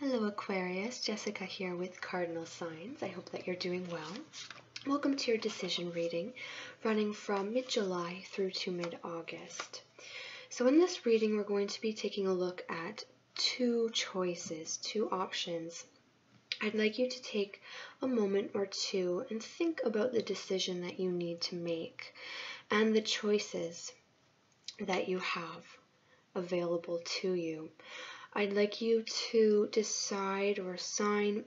Hello Aquarius, Jessica here with Cardinal Signs. I hope that you're doing well. Welcome to your decision reading, running from mid-July through to mid-August. So in this reading, we're going to be taking a look at two choices, two options. I'd like you to take a moment or two and think about the decision that you need to make and the choices that you have available to you. I'd like you to decide or assign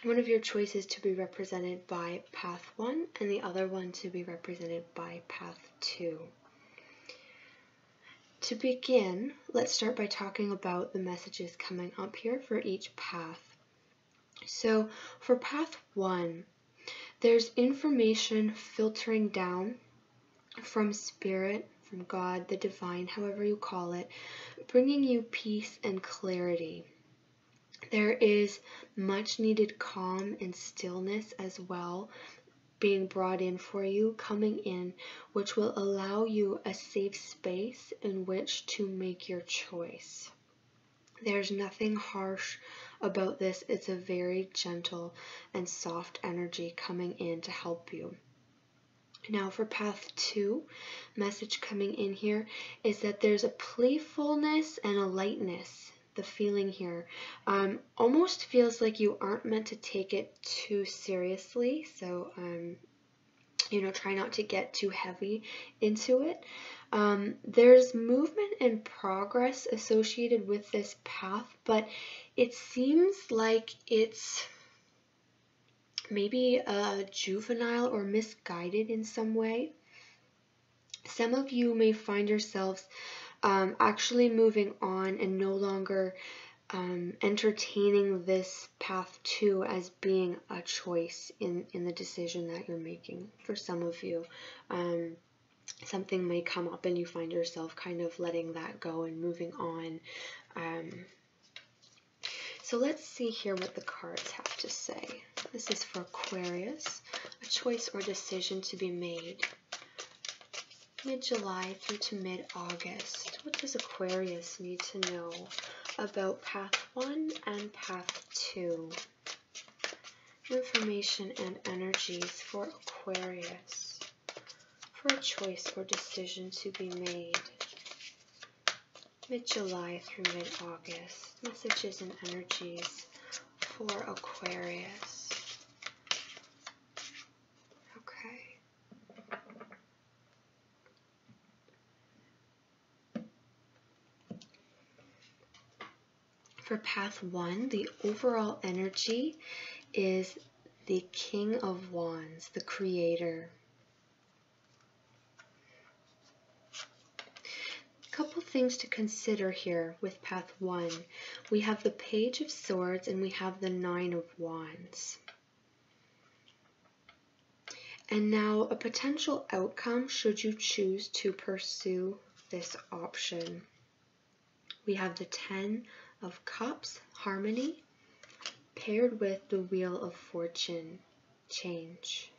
one of your choices to be represented by path 1 and the other one to be represented by path 2. To begin, let's start by talking about the messages coming up here for each path. So for path 1, there's information filtering down from Spirit, from God, the divine, however you call it, bringing you peace and clarity. There is much needed calm and stillness as well being brought in for you, coming in, which will allow you a safe space in which to make your choice. There's nothing harsh about this. It's a very gentle and soft energy coming in to help you. Now for path 2, message coming in here is that there's a playfulness and a lightness. The feeling here almost feels like you aren't meant to take it too seriously. So, try not to get too heavy into it. There's movement and progress associated with this path, but it seems like it's maybe juvenile or misguided in some way. Some of you may find yourselves actually moving on and no longer entertaining this path 2 as being a choice in the decision that you're making. For some of you, something may come up and you find yourself kind of letting that go and moving on. So let's see here what the cards have to say. This is for Aquarius, a choice or decision to be made. Mid-July through to mid-August. What does Aquarius need to know about path 1 and path 2? Information and energies for Aquarius for a choice or decision to be made. Mid-July through mid-August. Messages and energies for Aquarius. Okay. For path 1, the overall energy is the King of Wands, the Creator. Couple things to consider here with path 1. We have the Page of Swords and we have the 9 of Wands. And now a potential outcome should you choose to pursue this option. We have the 10 of Cups, harmony, paired with the Wheel of Fortune, change.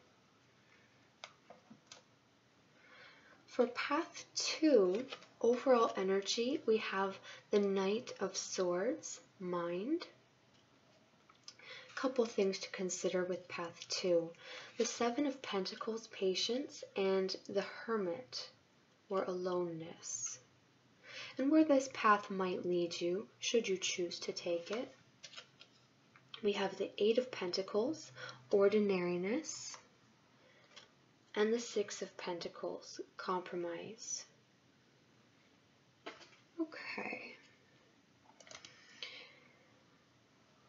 For path 2, overall energy, we have the Knight of Swords, mind. Couple things to consider with path 2. The 7 of Pentacles, patience, and the Hermit, or aloneness. And where this path might lead you, should you choose to take it. We have the 8 of Pentacles, ordinariness, and the 6 of Pentacles, compromise. Okay.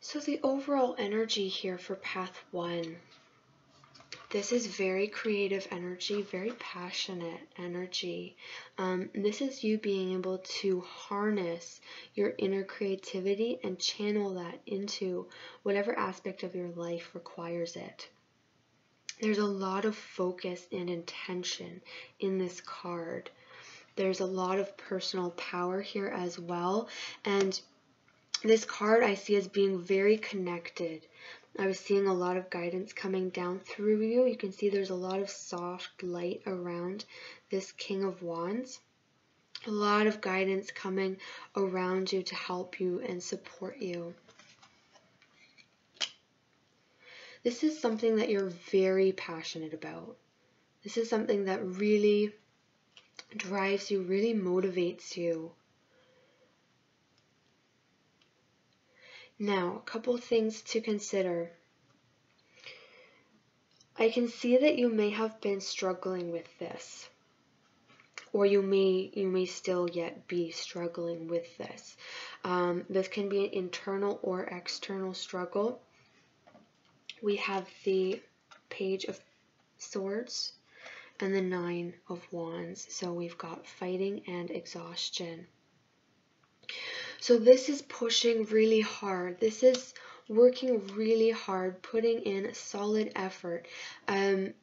So the overall energy here for path 1, this is very creative energy, very passionate energy. This is you being able to harness your inner creativity and channel that into whatever aspect of your life requires it. There's a lot of focus and intention in this card. There's a lot of personal power here as well. And this card I see as being very connected. I was seeing a lot of guidance coming down through you. You can see there's a lot of soft light around this King of Wands. A lot of guidance coming around you to help you and support you. this is something that you're very passionate about. This is something that really drives you, really motivates you. Now, a couple things to consider. I can see that you may have been struggling with this, or you may still yet be struggling with this. This can be an internal or external struggle. We have the Page of Swords and the Nine of Wands. So we've got fighting and exhaustion. So this is pushing really hard. This is working really hard, putting in solid effort. And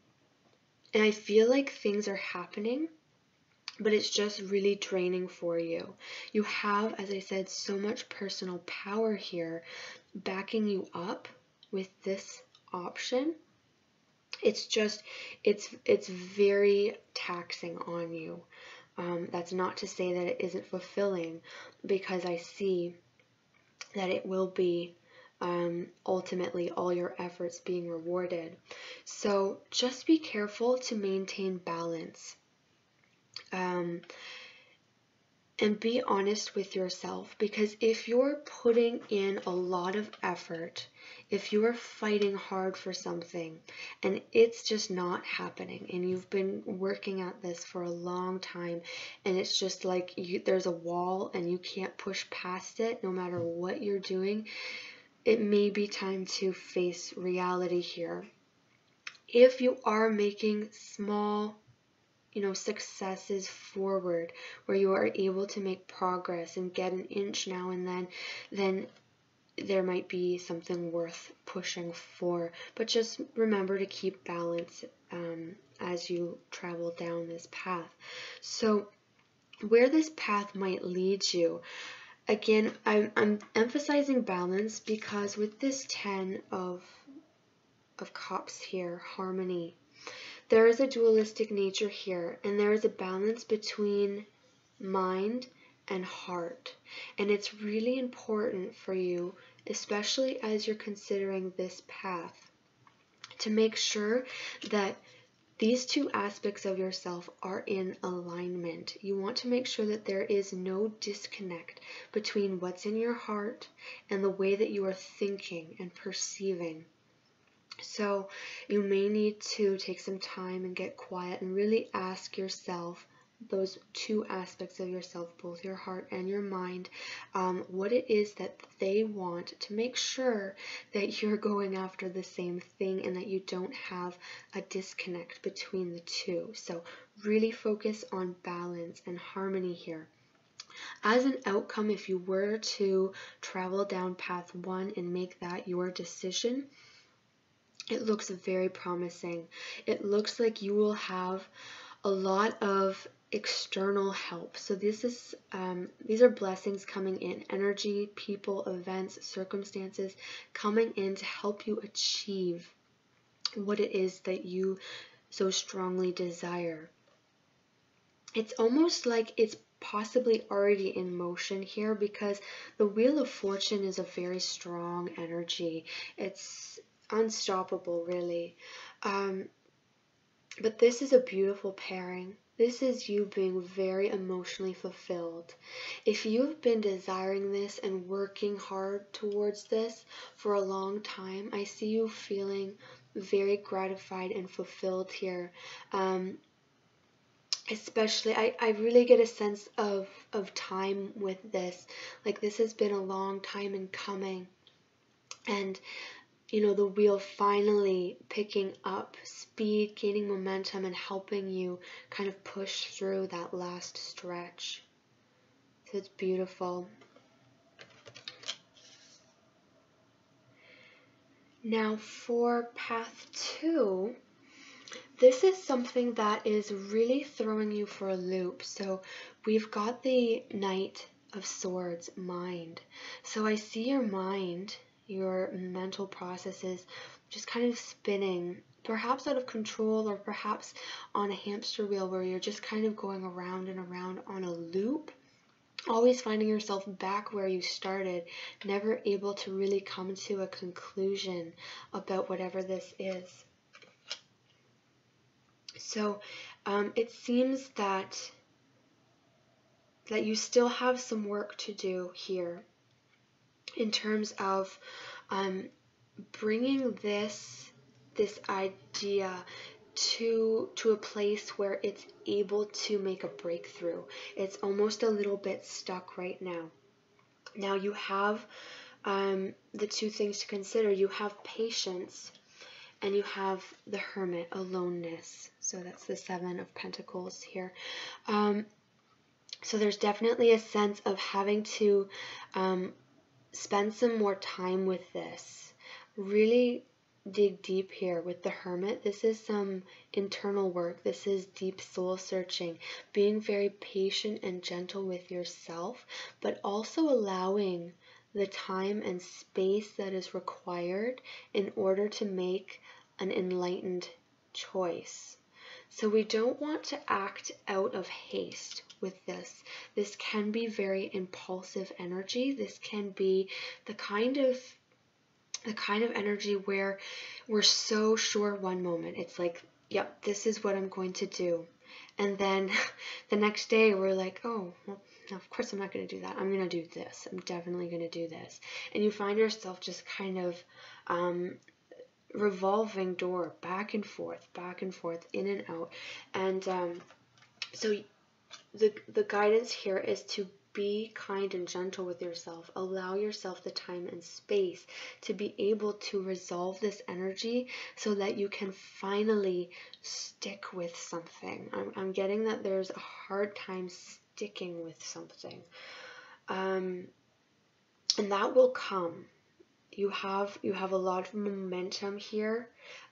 I feel like things are happening, but it's just really draining for you. You have, as I said, so much personal power here backing you up with this option. It's just, it's very taxing on you. That's not to say that it isn't fulfilling, because I see that it will be ultimately all your efforts being rewarded. So just be careful to maintain balance. And be honest with yourself, because if you're putting in a lot of effort, if you are fighting hard for something and it's just not happening, and you've been working at this for a long time and it's just like there's a wall and you can't push past it no matter what you're doing, it may be time to face reality here. If you are making small successes forward, where you are able to make progress and get an inch now and then there might be something worth pushing for. But just remember to keep balance as you travel down this path. So where this path might lead you, again, I'm emphasizing balance because with this 10 of Cups here, harmony, there is a dualistic nature here, and there is a balance between mind and heart. And it's really important for you, especially as you're considering this path, to make sure that these two aspects of yourself are in alignment. You want to make sure that there is no disconnect between what's in your heart and the way that you are thinking and perceiving. So you may need to take some time and get quiet and really ask yourself, those two aspects of yourself, both your heart and your mind, what it is that they want, to make sure that you're going after the same thing and that you don't have a disconnect between the two. So really focus on balance and harmony here. As an outcome, if you were to travel down path 1 and make that your decision, it looks very promising. It looks like you will have a lot of external help. So these are blessings coming in, energy, people, events, circumstances coming in to help you achieve what it is that you so strongly desire. It's almost like it's possibly already in motion here, because the Wheel of Fortune is a very strong energy. It's unstoppable, really. But this is a beautiful pairing. This is you being very emotionally fulfilled. If you've been desiring this and working hard towards this for a long time, I see you feeling very gratified and fulfilled here. Especially, I really get a sense of time with this. Like, this has been a long time in coming. And the wheel finally picking up speed, gaining momentum, and helping you kind of push through that last stretch. So it's beautiful. Now for path 2, this is something that is really throwing you for a loop. So we've got the Knight of Swords, mind. So I see your mind, your mental processes just kind of spinning, perhaps out of control, or perhaps on a hamster wheel where you're just kind of going around and around on a loop. always finding yourself back where you started, never able to really come to a conclusion about whatever this is. So it seems that you still have some work to do here in terms of bringing this idea to a place where it's able to make a breakthrough. It's almost a little bit stuck right now. Now you have the two things to consider. You have patience, and you have the Hermit, aloneness. So that's the Seven of Pentacles here. So there's definitely a sense of having to spend some more time with this. Really dig deep here with the Hermit. This is some internal work. This is deep soul searching, being very patient and gentle with yourself, but also allowing the time and space that is required in order to make an enlightened choice. So we don't want to act out of haste with this. This can be very impulsive energy. This can be the kind of energy where we're so sure one moment. It's like, yep, this is what I'm going to do. And then the next day we're like, oh, well, no, of course I'm not going to do that. I'm going to do this. I'm definitely going to do this. And you find yourself just kind of revolving door, back and forth, in and out. And so the guidance here is to be kind and gentle with yourself. Allow yourself the time and space to be able to resolve this energy so that you can finally stick with something. I'm getting that there's a hard time sticking with something. And that will come. You have a lot of momentum here,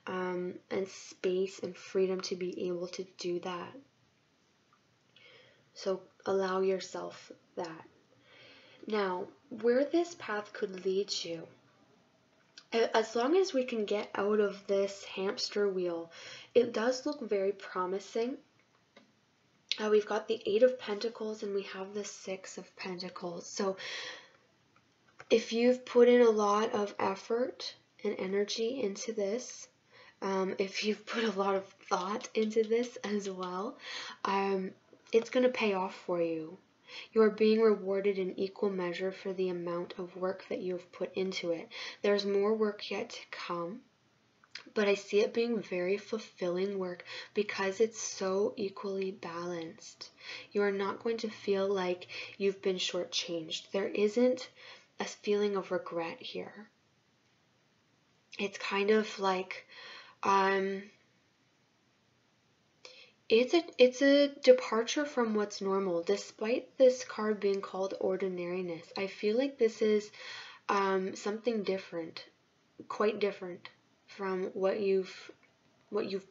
and space and freedom to be able to do that. So allow yourself that. Now, where this path could lead you, as long as we can get out of this hamster wheel, it does look very promising. We've got the Eight of Pentacles and we have the Six of Pentacles. So if you've put in a lot of effort and energy into this, if you've put a lot of thought into this as well, it's going to pay off for you. You are being rewarded in equal measure for the amount of work that you have put into it. There's more work yet to come, but I see it being very fulfilling work because it's so equally balanced. You are not going to feel like you've been shortchanged. There isn't a feeling of regret here. It's kind of like it's a departure from what's normal. Despite this card being called ordinariness, I feel like this is something different, quite different from what you've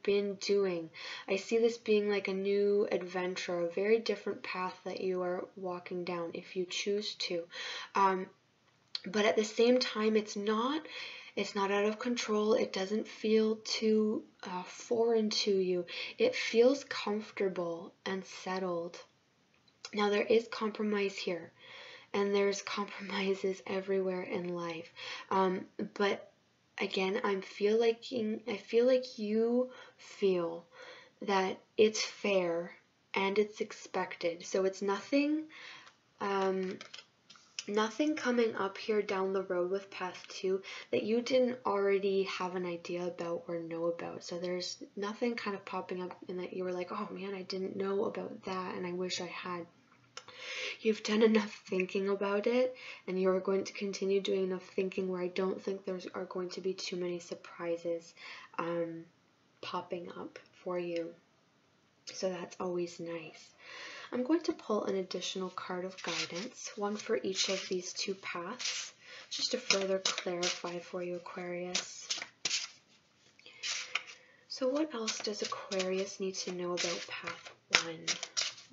been doing. I see this being like a new adventure, a very different path that you are walking down if you choose to. But at the same time, it's not out of control. It doesn't feel too foreign to you. It feels comfortable and settled. Now, there is compromise here, and there's compromises everywhere in life. But again, I feel like you feel that it's fair and it's expected. So it's nothing coming up here down the road with path 2 that you didn't already have an idea about or know about. So there's nothing kind of popping up in that you were like, oh man, I didn't know about that and I wish I had. You've done enough thinking about it, and you're going to continue doing enough thinking where I don't think there are going to be too many surprises popping up for you. So that's always nice. I'm going to pull an additional card of guidance, one for each of these two paths, just to further clarify for you, Aquarius. So what else does Aquarius need to know about path 1?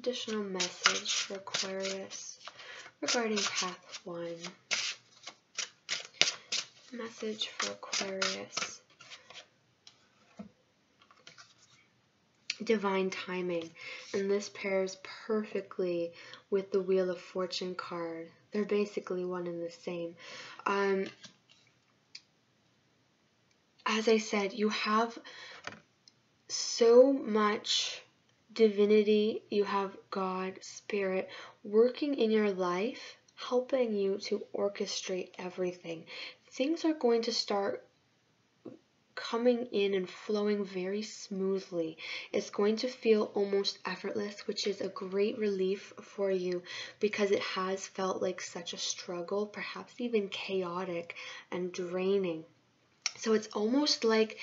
Additional message for Aquarius regarding path 1. Message for Aquarius. Divine timing, and this pairs perfectly with the Wheel of Fortune card. They're basically one and the same. As I said, you have so much divinity, you have God, Spirit, working in your life, helping you to orchestrate everything. Things are going to start coming in and flowing very smoothly. It's going to feel almost effortless, which is a great relief for you because it has felt like such a struggle, perhaps even chaotic and draining. So it's almost like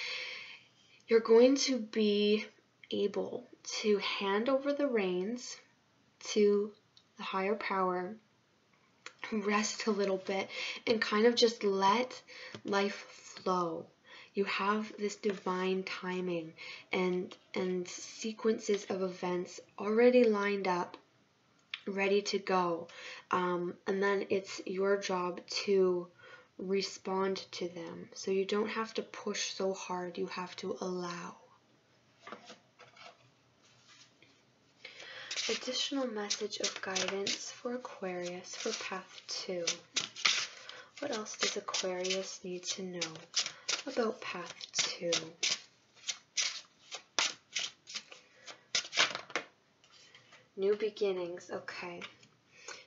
you're going to be able to hand over the reins to the higher power, rest a little bit, and kind of just let life flow. You have this divine timing and sequences of events already lined up, ready to go. And then it's your job to respond to them. So you don't have to push so hard, you have to allow. Additional message of guidance for Aquarius for Path 2. What else does Aquarius need to know about Path 2? New beginnings, okay.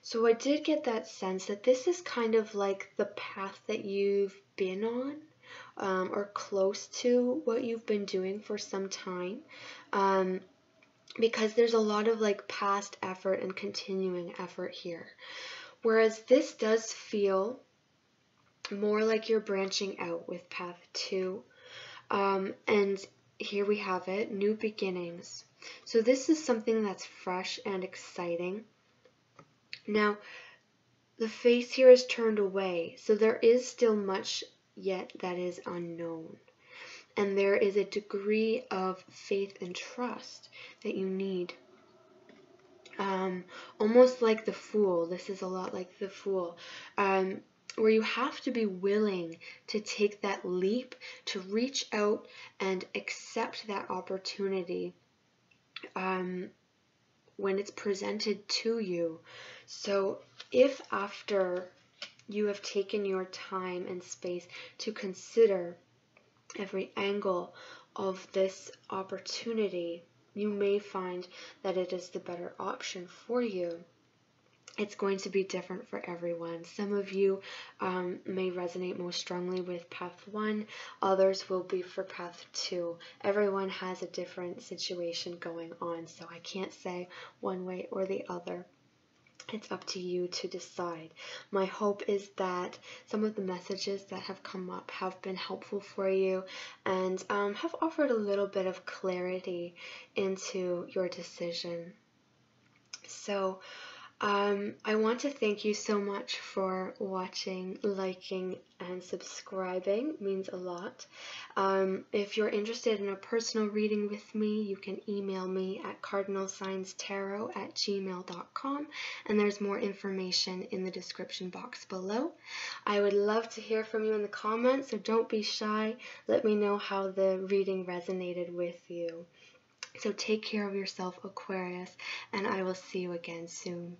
So I did get that sense that this is kind of like the path that you've been on, or close to what you've been doing for some time, because there's a lot of like past effort and continuing effort here. Whereas this does feel more like you're branching out with Path 2, and here we have it, new beginnings. So this is something that's fresh and exciting. Now, the face here is turned away, so there is still much yet that is unknown. And there is a degree of faith and trust that you need. Almost like the Fool. This is a lot like the Fool. Where you have to be willing to take that leap, to reach out and accept that opportunity when it's presented to you. So if after you have taken your time and space to consider every angle of this opportunity, you may find that it is the better option for you. It's going to be different for everyone. Some of you may resonate most strongly with Path 1, others will be for Path 2. Everyone has a different situation going on, so I can't say one way or the other. It's up to you to decide. My hope is that some of the messages that have come up have been helpful for you and have offered a little bit of clarity into your decision. So I want to thank you so much for watching, liking, and subscribing. It means a lot. If you're interested in a personal reading with me, you can email me at cardinalsignstarot@gmail.com, and there's more information in the description box below. I would love to hear from you in the comments, so don't be shy. Let me know how the reading resonated with you. So take care of yourself, Aquarius, and I will see you again soon.